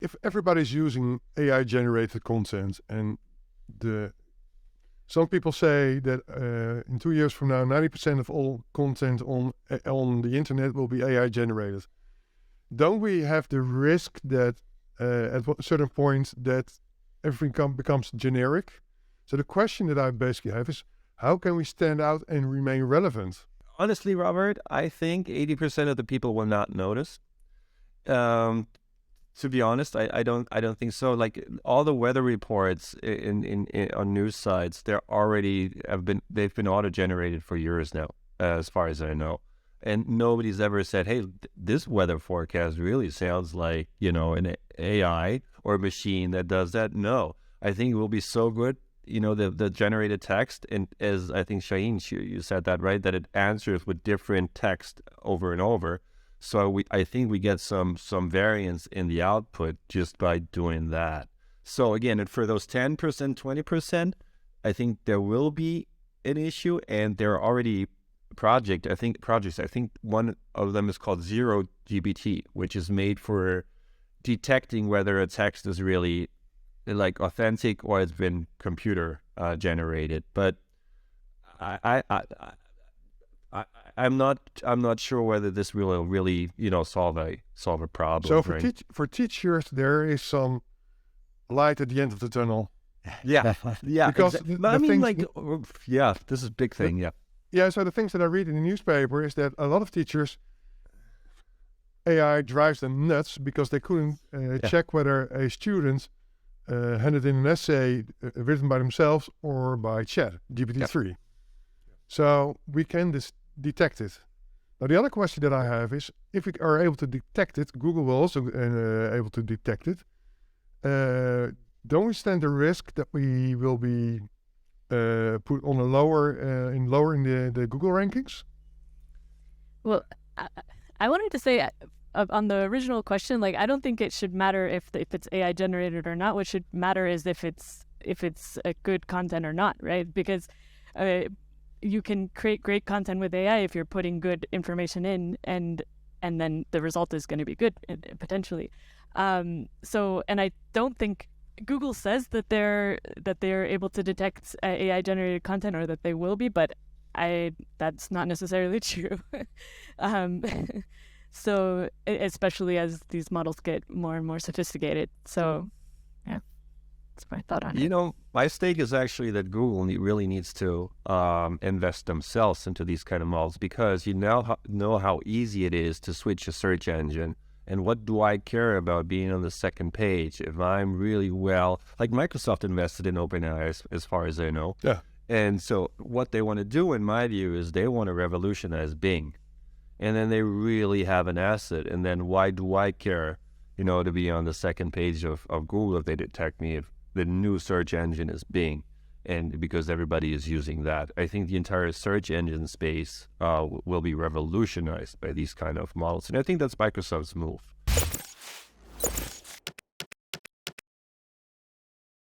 if everybody's using AI generated content, and some people say that in 2 years from now, 90% of all content on the internet will be AI generated. Don't we have the risk that at a certain point that everything becomes generic? So the question that I basically have is, how can we stand out and remain relevant? Honestly, Robert, I think 80% of the people will not notice. To be honest, I don't think so. Like all the weather reports in on news sites, they've been auto-generated for years now, as far as I know. And nobody's ever said, hey, this weather forecast really sounds like, an AI or a machine that does that. No, I think it will be so good, the generated text. And as I think, Shaheen, you said that, right, that it answers with different text over and over. So I think we get some variance in the output just by doing that. So again, and for those 10%, 20%, I think there will be an issue, and there are already projects. I think one of them is called Zero GPT, which is made for detecting whether a text is really like authentic or it's been computer generated. But I'm not sure whether this will really solve a problem. So for teachers, there is some light at the end of the tunnel. Yeah. Because this is a big thing. Yeah, so the things that I read in the newspaper is that a lot of teachers, AI drives them nuts because they couldn't check whether a student handed in an essay written by themselves or by chat, GPT-3. Yep. So we can detect it. Now the other question that I have is, if we are able to detect it, Google will also able to detect it. Don't we stand the risk that we will be put on a lower in the Google rankings? Well, I wanted to say on the original question, like I don't think it should matter if it's AI generated or not. What should matter is if it's a good content or not, right? Because you can create great content with AI if you're putting good information in, and then the result is going to be good potentially. So, and I don't think Google says that they're able to detect AI generated content, or that they will be, but that's not necessarily true. So especially as these models get more and more sophisticated. So yeah, that's my thought on it. My stake is actually that Google really needs to invest themselves into these kind of models, because you now know how easy it is to switch a search engine. And what do I care about being on the second page if I'm really like Microsoft invested in OpenAI as far as I know. Yeah. And so what they want to do, in my view, is they want to revolutionize Bing. And then they really have an asset. And then why do I care, to be on the second page of Google if they detect me, if the new search engine is Bing? And because everybody is using that, I think the entire search engine space will be revolutionized by these kind of models. And I think that's Microsoft's move.